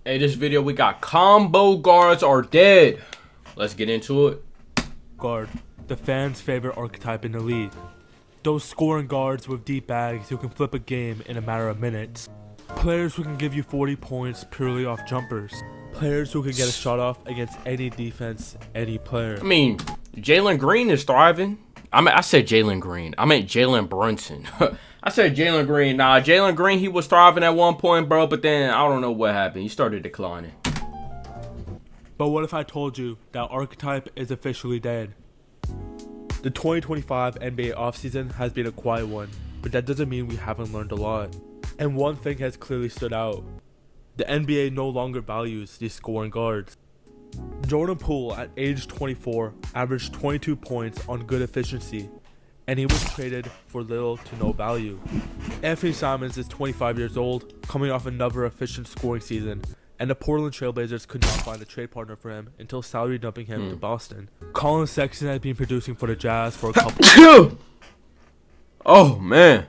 Hey, this video we got combo guards are dead. Let's get into it. Guard, the fans' favorite archetype in the league. Those scoring guards with deep bags who can flip a game in a matter of minutes. Players who can give you 40 points purely off jumpers. Players who can get a shot off against any defense, any player. I mean, Jalen Green is thriving. I said Jalen Green. I meant Jalen Brunson. I said Jalen Green. Nah, Jalen Green, he was thriving at one point, bro. But then, I don't know what happened. He started declining. But what if I told you that archetype is officially dead? The 2025 NBA offseason has been a quiet one, but that doesn't mean we haven't learned a lot. And one thing has clearly stood out. The NBA no longer values these scoring guards. Jordan Poole at age 24 averaged 22 points on good efficiency, and he was traded for little to no value. Anthony Simons is 25 years old, coming off another efficient scoring season, and the Portland Trailblazers could not find a trade partner for him until salary dumping him to Boston. Colin Sexton has been producing for the Jazz for a couple Oh, man.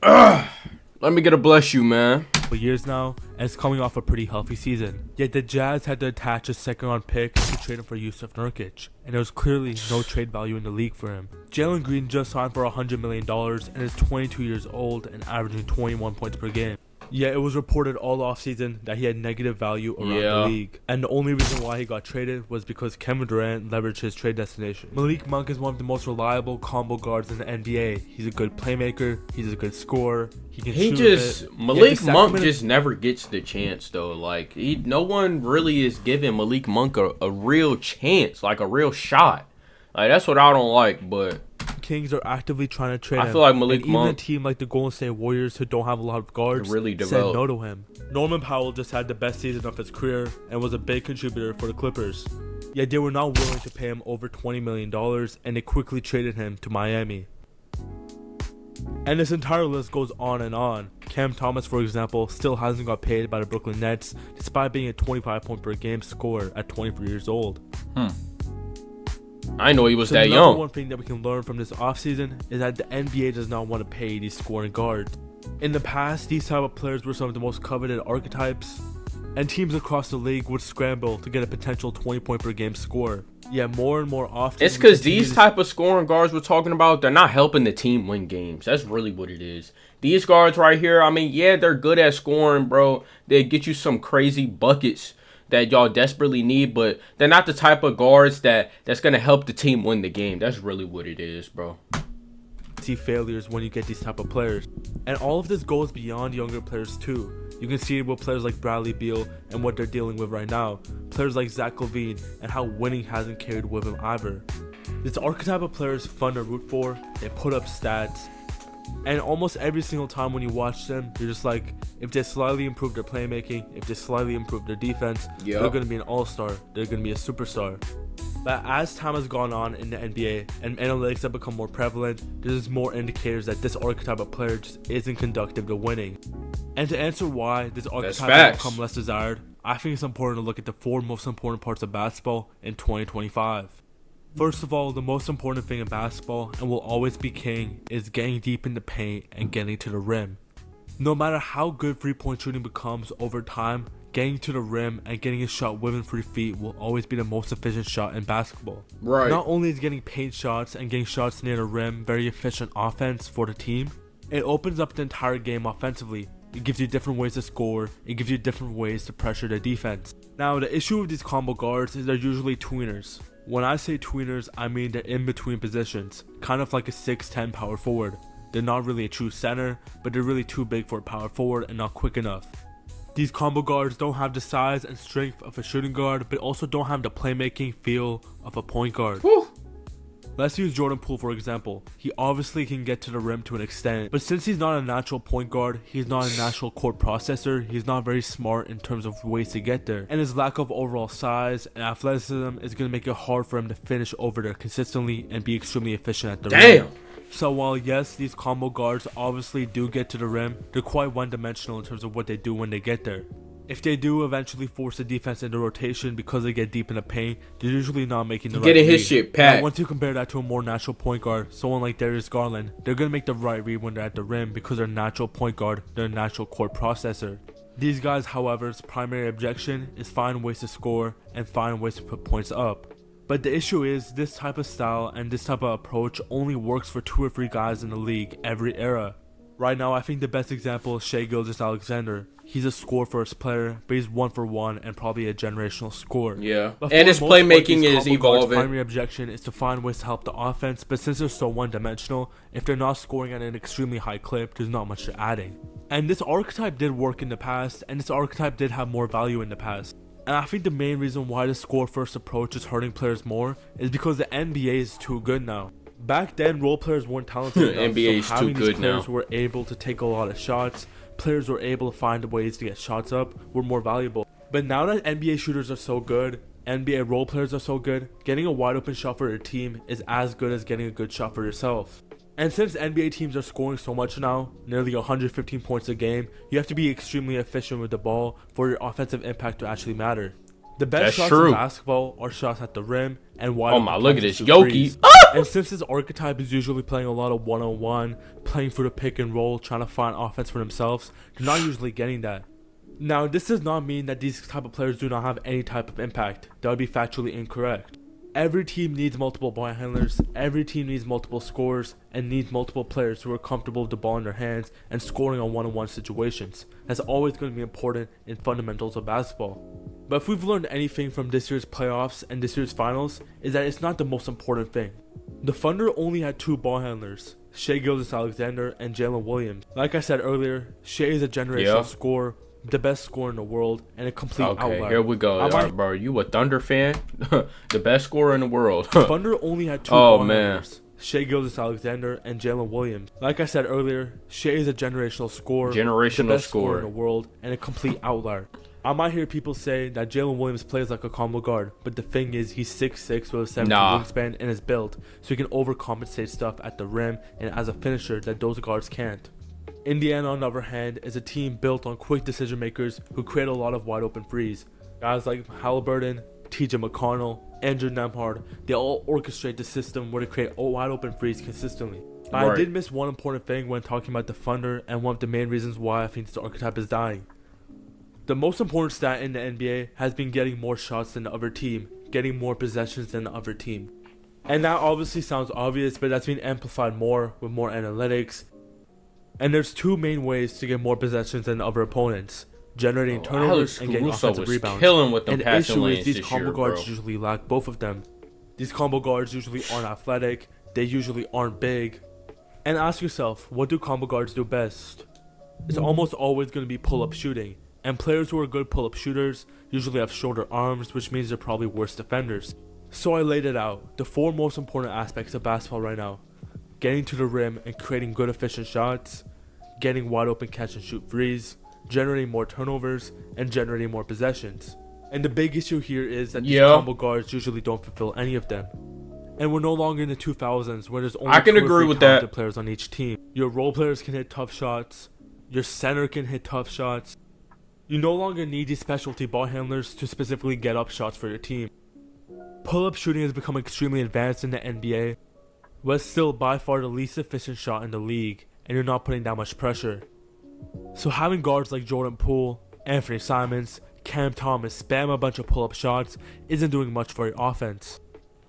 Let me get a bless you, man. years now, and is coming off a pretty healthy season. Yet the Jazz had to attach a second-round pick to trade him for Jusuf Nurkic, and there was clearly no trade value in the league for him. Jalen Green just signed for $100 million and is 22 years old and averaging 21 points per game. Yet it was reported all offseason that he had negative value around the league. And the only reason why he got traded was because Kevin Durant leveraged his trade destination. Malik Monk is one of the most reliable combo guards in the NBA. He's a good playmaker, he's a good scorer, he can shoot a bit. Malik Monk just never gets the chance though. Like no one really is giving Malik Monk a real chance, like a real shot. Like that's what I don't like, but Kings are actively trying to trade him. I feel like Malik and Monk, even a team like the Golden State Warriors, who don't have a lot of guards, really said no to him. Norman Powell just had the best season of his career and was a big contributor for the Clippers. Yet they were not willing to pay him over $20 million, and they quickly traded him to Miami. And this entire list goes on and on. Cam Thomas, for example, still hasn't got paid by the Brooklyn Nets, despite being a 25 point per game scorer at 23 years old. I know he was So that the young. number one thing that we can learn from this offseason is that the NBA does not want to pay these scoring guards. In the past, these type of players were some of the most coveted archetypes, and teams across the league would scramble to get a potential 20 point per game score. Yet more and more often, It's because these type of scoring guards we're talking about, they're not helping the team win games. That's really what it is. These guards right here, I mean, yeah, they're good at scoring, bro. They get you some crazy buckets that y'all desperately need, but they're not the type of guards that's going to help the team win the game. That's really what it is, bro. see failures when you get these type of players. And all of this goes beyond younger players too. You can see it with players like Bradley Beal and what they're dealing with right now. Players like Zach LaVine and how winning hasn't carried with him either. This archetype of player is fun to root for. They put up stats. And almost every single time when you watch them, you're just like, if they slightly improve their playmaking, if they slightly improve their defense, they're going to be an all-star. They're going to be a superstar. But as time has gone on in the NBA and analytics have become more prevalent, there's more indicators that this archetype of player just isn't conducive to winning. And to answer why this archetype has become less desired, I think it's important to look at the 4 most important parts of basketball in 2025. First of all, the most important thing in basketball, and will always be king, is getting deep in the paint and getting to the rim. No matter how good 3-point shooting becomes over time, getting to the rim and getting a shot within 3 feet will always be the most efficient shot in basketball. Right. Not only is getting paint shots and getting shots near the rim very efficient offense for the team, it opens up the entire game offensively. It gives you different ways to score, it gives you different ways to pressure the defense. Now, the issue with these combo guards is they're usually tweeners. When I say tweeners, I mean they're in between positions, kind of like a 6'10 power forward. They're not really a true center, but they're really too big for a power forward and not quick enough. These combo guards don't have the size and strength of a shooting guard, but also don't have the playmaking feel of a point guard. Woo. Let's use Jordan Poole for example. He obviously can get to the rim to an extent, but since he's not a natural point guard, he's not a natural court processor, he's not very smart in terms of ways to get there. And his lack of overall size and athleticism is going to make it hard for him to finish over there consistently and be extremely efficient at the rim. So while yes, these combo guards obviously do get to the rim, they're quite one-dimensional in terms of what they do when they get there. If they do eventually force the defense into rotation because they get deep in the paint, they're usually not making the right read. Getting his shit packed. Now, once you compare that to a more natural point guard, someone like Darius Garland, they're going to make the right read when they're at the rim because they're a natural point guard, they're a natural court processor. These guys, however's primary objection is find ways to score and find ways to put points up. But the issue is this type of style and this type of approach only works for 2 or 3 guys in the league every era. Right now, I think the best example is Shai Gilgeous-Alexander. He's a score-first player, but he's 1-for-1 and probably a generational scorer. Yeah, But and for his the most part, playmaking these is combo guards' evolving. primary objection is to find ways to help the offense, but since they're so one-dimensional, if they're not scoring at an extremely high clip, there's not much they're adding. And this archetype did work in the past, and this archetype did have more value in the past. And I think the main reason why the score-first approach is hurting players more is because the NBA is too good now. Back then, role players weren't talented enough, NBA is so too having these good players now. were able to take a lot of shots, players were able to find ways to get shots up, were more valuable. But now that NBA shooters are so good, NBA role players are so good, getting a wide open shot for your team is as good as getting a good shot for yourself. And since NBA teams are scoring so much now, nearly 115 points a game, you have to be extremely efficient with the ball for your offensive impact to actually matter. The best That's shots true. in basketball are shots at the rim and wide Oh open my, look at catches this to Yoki. threes. And since this archetype is usually playing a lot of one-on-one, playing for the pick and roll, trying to find offense for themselves, they're not usually getting that. Now, this does not mean that these type of players do not have any type of impact. That would be factually incorrect. Every team needs multiple ball handlers, every team needs multiple scorers, and needs multiple players who are comfortable with the ball in their hands and scoring on one-on-one situations. That's always going to be important in fundamentals of basketball. But if we've learned anything from this year's playoffs and this year's finals, is that it's not the most important thing. The Thunder only had 2 ball handlers, Shai Gilgeous-Alexander and Jalen Williams. Like I said earlier, Shai is a generational scorer, the best scorer in the world, and a complete Okay, outlier. here we go. All right, bro, you a Thunder fan? The best scorer in the world. Thunder only had 2 Oh, ball man. handlers, Shai Gilgeous-Alexander and Jalen Williams. Like I said earlier, Shai is a generational scorer, the Generational best scorer in scorer. the world, and a complete outlier. I might hear people say that Jalen Williams plays like a combo guard, but the thing is, he's 6'6" with a 17 wingspan and is built, so he can overcompensate stuff at the rim and as a finisher that those guards can't. Indiana, on the other hand, is a team built on quick decision makers who create a lot of wide open threes. Guys like Halliburton, TJ McConnell, Andrew Nembhard, they all orchestrate the system where they create wide open threes consistently. But I did miss one important thing when talking about the Thunder and one of the main reasons why I think this archetype is dying. The most important stat in the NBA has been getting more shots than the other team, getting more possessions than the other team. And that obviously sounds obvious, but that's been amplified more with more analytics. And there's 2 main ways to get more possessions than other opponents: generating turnovers and getting Caruso offensive was rebounds. killing with them And the passing issue lanes is these this combo year, guards bro. usually lack both of them. These combo guards usually aren't athletic, they usually aren't big. And ask yourself, what do combo guards do best? It's almost always going to be pull-up shooting. And players who are good pull-up shooters usually have shorter arms, which means they're probably worse defenders. So I laid it out, the 4 most important aspects of basketball right now: getting to the rim and creating good efficient shots, getting wide open catch and shoot threes, generating more turnovers, and generating more possessions. And the big issue here is that these combo guards usually don't fulfill any of them. And we're no longer in the 2000s where there's only I can 2 or agree 3 with talented that. players on each team. Your role players can hit tough shots, your center can hit tough shots. You no longer need these specialty ball handlers to specifically get up shots for your team. Pull-up shooting has become extremely advanced in the NBA, but it's still by far the least efficient shot in the league, and you're not putting that much pressure. So having guards like Jordan Poole, Anthony Simons, Cam Thomas spam a bunch of pull-up shots isn't doing much for your offense.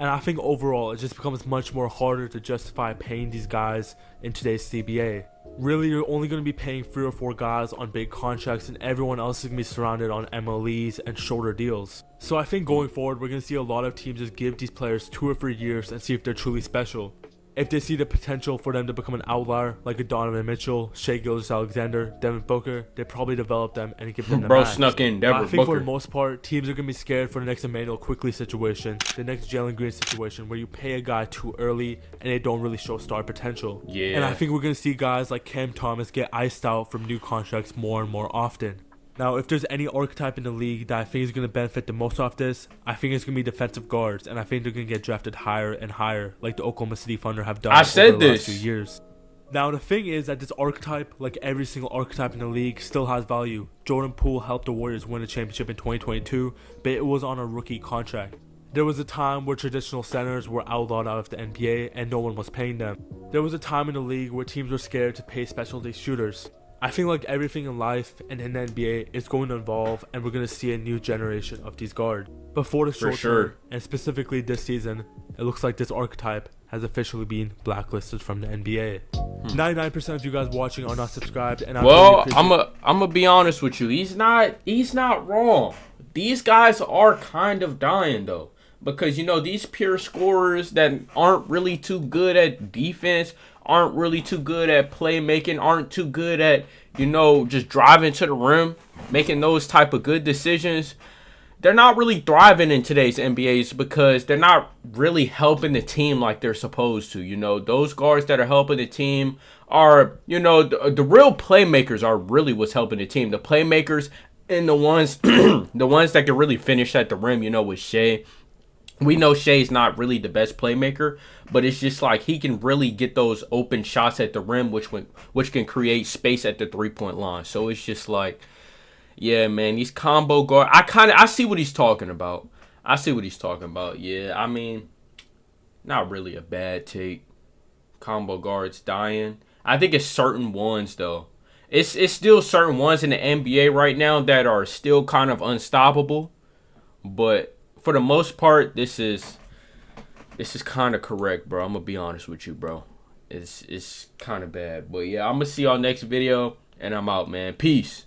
And I think overall it just becomes much more harder to justify paying these guys in today's CBA. Really, you're only going to be paying 3 or 4 guys on big contracts, and everyone else is going to be surrounded on MLEs and shorter deals. So I think going forward, we're going to see a lot of teams just give these players 2 or 3 years and see if they're truly special. If they see the potential for them to become an outlier, like a Donovan Mitchell, Shai Gilgeous-Alexander, Devin Booker, they probably develop them and give them the Bro max. snuck in But I Devin think for Booker. the most part, teams are going to be scared for the next Emmanuel Quickly situation, the next Jalen Green situation, where you pay a guy too early and they don't really show star potential. Yeah. And I think we're going to see guys like Cam Thomas get iced out from new contracts more and more often. Now, if there's any archetype in the league that I think is going to benefit the most off this, I think it's going to be defensive guards, and I think they're going to get drafted higher and higher, like the Oklahoma City Thunder have done I said over the this. last few years. Now, the thing is that this archetype, like every single archetype in the league, still has value. Jordan Poole helped the Warriors win a championship in 2022, but it was on a rookie contract. There was a time where traditional centers were outlawed out of the NBA and no one was paying them. There was a time in the league where teams were scared to pay specialty shooters. I think like everything in life and in the NBA is going to evolve, and we're going to see a new generation of these guards. But for the short term, and specifically this season, it looks like this archetype has officially been blacklisted from the NBA. 99% of you guys watching are not subscribed, and I'm gonna be honest with you. He's not wrong. These guys are kind of dying though, because you know these pure scorers that aren't really too good at defense, aren't really too good at playmaking, aren't too good at, you know, just driving to the rim, making those type of good decisions. They're not really thriving in today's NBAs because they're not really helping the team like they're supposed to. You know, those guards that are helping the team are, you know, the real playmakers are really what's helping the team. The playmakers and the ones the ones that can really finish at the rim, you know, with Shai. We know Shai's not really the best playmaker, but it's just like he can really get those open shots at the rim, which can create space at the 3-point line. So it's just like, yeah, man, these combo guards. I see what he's talking about. Yeah, I mean, not really a bad take. Combo guards dying. I think it's certain ones though. It's still certain ones in the NBA right now that are still kind of unstoppable, but for the most part, this is kind of correct, bro. I'm gonna be honest with you, bro. It's kind of bad, but yeah, I'm gonna see y'all next video, and I'm out, man. Peace.